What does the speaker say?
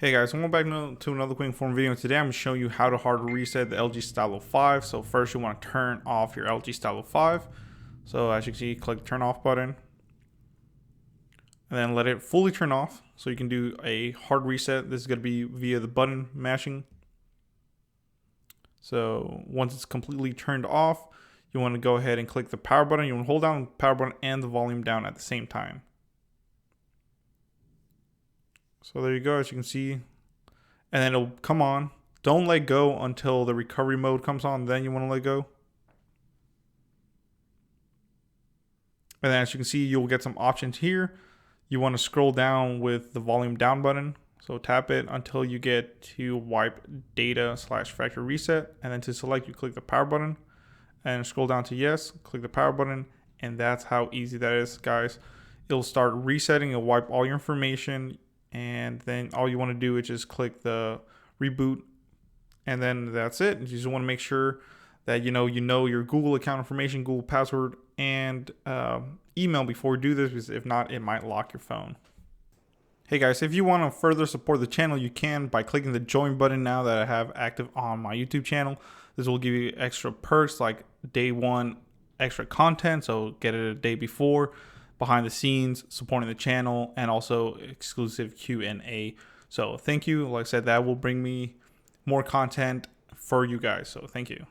Hey guys, welcome back to another quick inform video. Today I'm going to show you how to hard reset the LG Stylo 5. So first you want to turn off your LG Stylo 5. So as you can see, click the turn off button. And then let it fully turn off. So you can do a hard reset. This is going to be via the button mashing. So once it's completely turned off, you want to go ahead and click the power button. You want to hold down the power button and the volume down at the same time. So there you go, as you can see, and then it'll come on. Don't let go until the recovery mode comes on, then you want to let go. And then as you can see, you'll get some options here. You want to scroll down with the volume down button. So tap it until you get to wipe data / factory reset. And then to select, you click the power button and scroll down to yes, click the power button. And that's how easy that is, guys. It'll start resetting, it'll wipe all your information. And then all you want to do is just click the reboot, and then that's it. You just want to make sure that you know your Google account information, Google password, and email before you do this, because if not, it might lock your phone. Hey guys, if you want to further support the channel, you can by clicking the join button now that I have active on my YouTube channel. This will give you extra perks like day one extra content, so get it a day before, behind the scenes, supporting the channel, and also exclusive Q&A. So thank you. Like I said, that will bring me more content for you guys. So thank you.